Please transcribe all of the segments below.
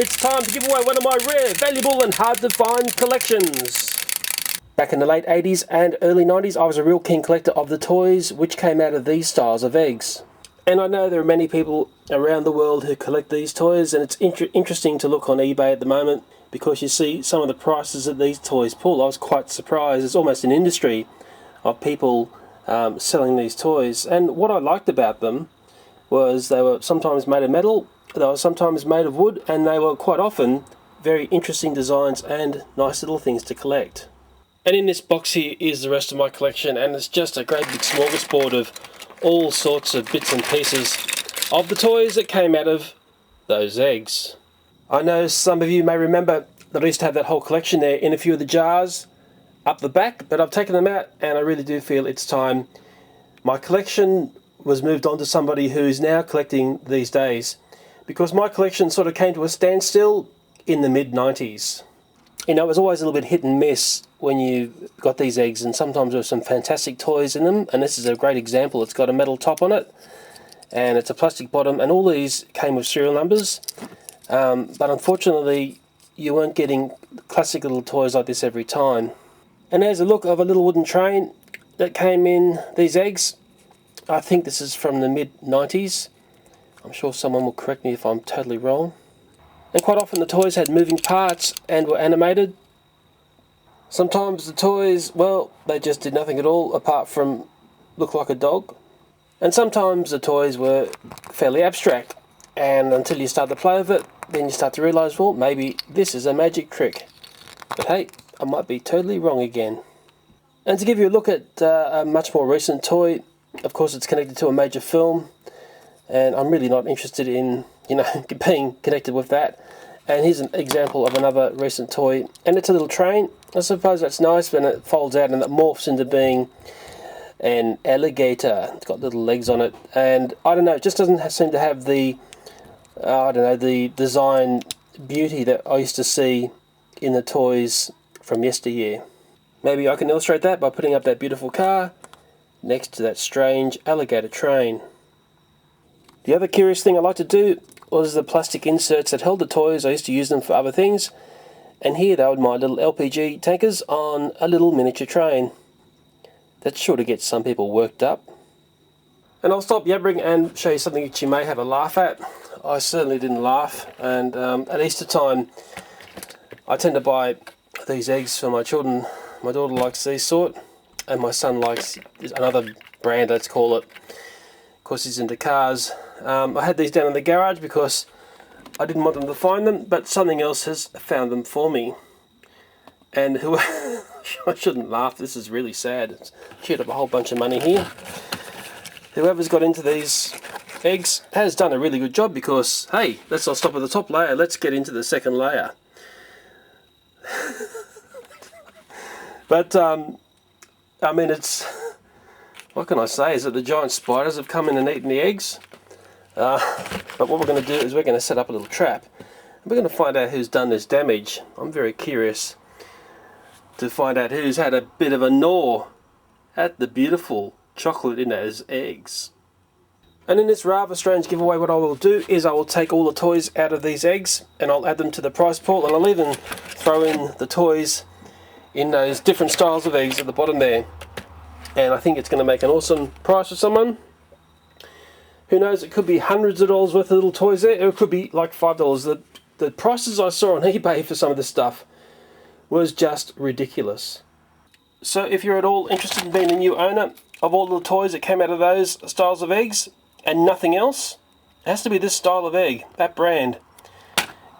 It's time to give away one of my rare, valuable and hard to find collections. Back in the late 80s and early 90s, I was a real keen collector of the toys which came out of these styles of eggs. And I know there are many people around the world who collect these toys, and it's interesting to look on eBay at the moment because you see some of the prices that these toys pull. I was quite surprised. It's almost an industry of people selling these toys. And what I liked about them was they were sometimes made of metal, they were sometimes made of wood, and they were quite often very interesting designs and nice little things to collect. And in this box here is the rest of my collection, and it's just a great big smorgasbord of all sorts of bits and pieces of the toys that came out of those eggs. I know some of you may remember that I used to have that whole collection there in a few of the jars up the back, but I've taken them out and I really do feel it's time. My collection was moved on to somebody who's now collecting these days, because my collection sort of came to a standstill in the mid-90s. You know, it was always a little bit hit and miss when you got these eggs, and sometimes there were some fantastic toys in them, and this is a great example. It's got a metal top on it, and it's a plastic bottom, and all these came with serial numbers, but unfortunately you weren't getting classic little toys like this every time. And there's a look of a little wooden train that came in these eggs. I think this is from the mid-90s. I'm sure someone will correct me if I'm totally wrong. And quite often the toys had moving parts and were animated. Sometimes the toys, well, they just did nothing at all apart from look like a dog. And sometimes the toys were fairly abstract, and until you start to play with it, then you start to realise, well, maybe this is a magic trick. But hey, I might be totally wrong again. And to give you a look at a much more recent toy, of course it's connected to a major film, and I'm really not interested in, you know, being connected with that. And here's an example of another recent toy, and it's a little train. I suppose that's nice when it folds out and it morphs into being an alligator. It's got little legs on it, and I don't know, it just doesn't seem to have the, I don't know, the design beauty that I used to see in the toys from yesteryear. Maybe I can illustrate that by putting up that beautiful car next to that strange alligator train. The other curious thing I like to do was the plastic inserts that held the toys. I used to use them for other things, and here they were my little LPG tankers on a little miniature train. That's sure to get some people worked up. And I'll stop yabbering and show you something that you may have a laugh at. I certainly didn't laugh, and at Easter time I tend to buy these eggs for my children. My daughter likes these sort, and my son likes another brand, let's call it. Of course he's into cars. I had these down in the garage because I didn't want them to find them, but something else has found them for me. And I shouldn't laugh, this is really sad. It's chewed up a whole bunch of money here. Whoever's got into these eggs has done a really good job, because, hey, let's not stop at the top layer, let's get into the second layer. But, I mean, it's, what can I say, is that the giant spiders have come in and eaten the eggs. But what we're going to do is we're going to set up a little trap. We're going to find out who's done this damage. I'm very curious to find out who's had a bit of a gnaw at the beautiful chocolate in those eggs. And in this rather strange giveaway, what I will do is I will take all the toys out of these eggs and I'll add them to the prize pool, and I'll even throw in the toys in those different styles of eggs at the bottom there. And I think it's going to make an awesome prize for someone. Who knows, it could be hundreds of dollars worth of little toys there, or it could be like $5. The prices I saw on eBay for some of this stuff was just ridiculous. So if you're at all interested in being a new owner of all the toys that came out of those styles of eggs and nothing else, it has to be this style of egg, that brand.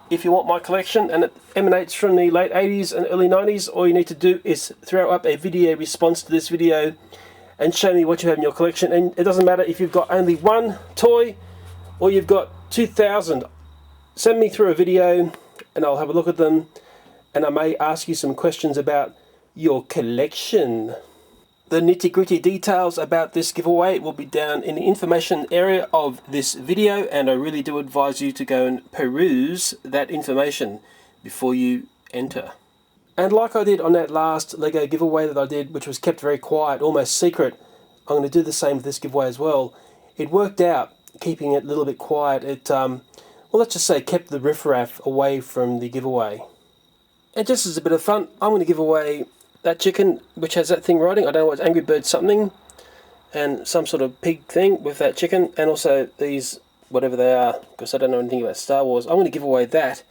If you want my collection and it emanates from the late 80s and early 90s, all you need to do is throw up a video response to this video and show me what you have in your collection. And it doesn't matter if you've got only one toy or you've got 2,000. Send me through a video and I'll have a look at them, and I may ask you some questions about your collection. The nitty-gritty details about this giveaway will be down in the information area of this video, and I really do advise you to go and peruse that information before you enter. And like I did on that last Lego giveaway that I did, which was kept very quiet, almost secret, I'm going to do the same with this giveaway as well. It worked out, keeping it a little bit quiet. It well, let's just say kept the riffraff away from the giveaway. And just as a bit of fun, I'm going to give away that chicken which has that thing riding. I don't know what, Angry Bird something, and some sort of pig thing with that chicken, and also these, whatever they are, because I don't know anything about Star Wars. I'm going to give away that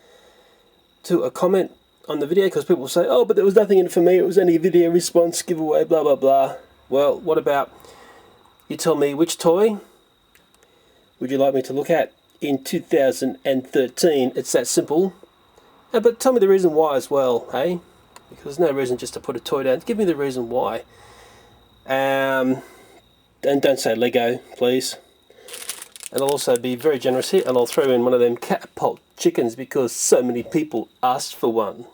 to a comment on the video, because people say, oh, but there was nothing in it for me, it was only a video response giveaway, blah blah blah. Well, what about you tell me which toy would you like me to look at in 2013? It's that simple. But tell me the reason why as well, hey? Because there's no reason just to put a toy down. Give me the reason why. And don't say Lego, please. And I'll also be very generous here, and I'll throw in one of them catapult chickens because so many people asked for one.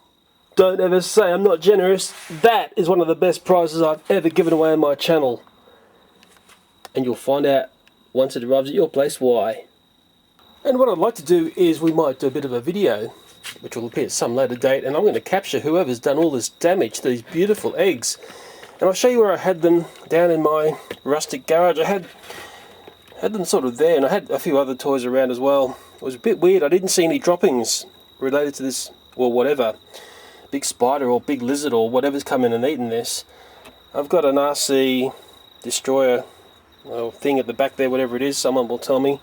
Don't ever say I'm not generous. That is one of the best prizes I've ever given away on my channel. And you'll find out once it arrives at your place why. And what I'd like to do is we might do a bit of a video, which will appear at some later date, and I'm going to capture whoever's done all this damage to these beautiful eggs. And I'll show you where I had them down in my rustic garage. I had them sort of there, and I had a few other toys around as well. It was a bit weird. I didn't see any droppings related to this, or whatever, big spider or big lizard or whatever's come in and eaten this. I've got an RC destroyer thing at the back there, whatever it is, someone will tell me.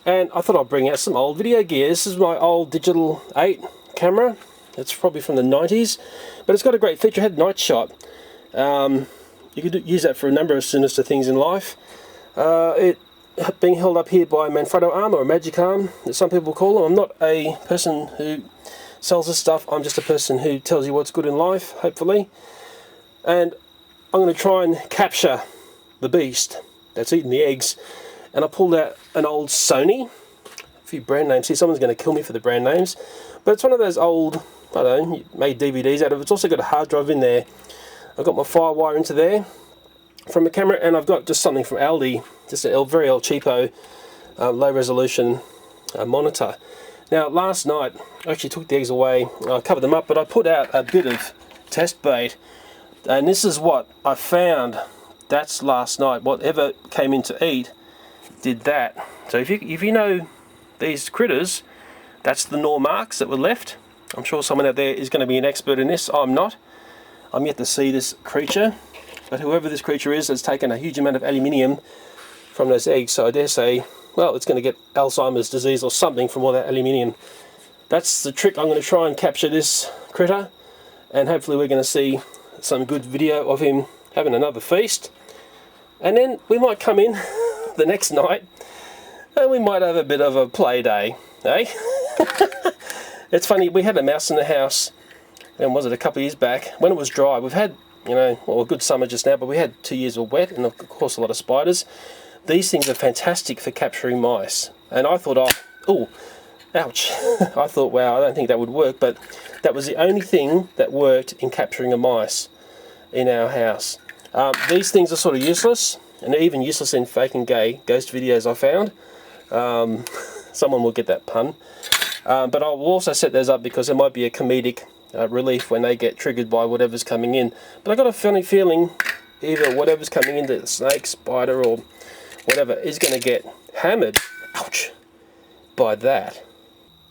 And I thought I'd bring out some old video gear. This is my old digital 8 camera. It's probably from the 90s, but it's got a great feature. It had night shot. You could use that for a number of sinister things in life. It being held up here by a Manfrotto arm, or a magic arm, as some people call them. I'm not a person who sells this stuff. I'm just a person who tells you what's good in life, hopefully. And I'm going to try and capture the beast that's eating the eggs. And I pulled out an old Sony, a few brand names here. Someone's going to kill me for the brand names, but it's one of those old, I don't know, made DVDs out of. It's also got a hard drive in there. I've got my Firewire into there from a camera, and I've got just something from Aldi, just a very old cheapo, low resolution monitor. Now last night I actually took the eggs away, I covered them up, but I put out a bit of test bait, and this is what I found. That's last night. Whatever came in to eat did that. So if you know these critters, that's the gnaw marks that were left. I'm sure someone out there is going to be an expert in this. I'm not. I'm yet to see this creature, but whoever this creature is has taken a huge amount of aluminium from those eggs, so I dare say, well, it's going to get Alzheimer's disease or something from all that aluminium. That's the trick. I'm going to try and capture this critter, and hopefully we're going to see some good video of him having another feast, and then we might come in the next night and we might have a bit of a play day, eh? It's funny, we had a mouse in the house, and was it a couple of years back when it was dry. We've had, you know, well, a good summer just now, but we had 2 years of wet, and of course a lot of spiders. These things are fantastic for capturing mice, and I thought, oh, ouch. I thought, wow, I don't think that would work, but that was the only thing that worked in capturing a mice in our house. These things are sort of useless, and they're even useless in fake and gay ghost videos, I found. Someone will get that pun. But I will also set those up because there might be a comedic relief when they get triggered by whatever's coming in. But I got a funny feeling either whatever's coming in, the snake, spider, or whatever, is going to get hammered, ouch, by that.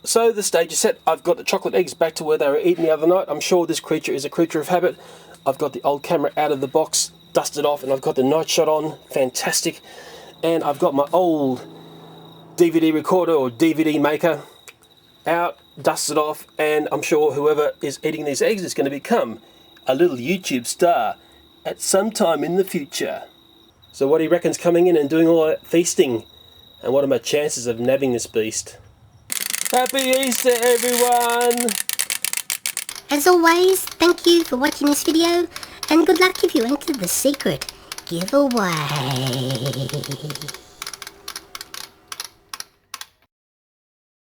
So the stage is set. I've got the chocolate eggs back to where they were eaten the other night. I'm sure this creature is a creature of habit. I've got the old camera out of the box, dusted off, and I've got the night shot on, fantastic. And I've got my old DVD recorder or DVD maker out, dusted off, and I'm sure whoever is eating these eggs is going to become a little YouTube star at some time in the future. So what do you reckon's coming in and doing all that feasting? And what are my chances of nabbing this beast? Happy Easter, everyone! As always, thank you for watching this video, and good luck if you enter the secret giveaway.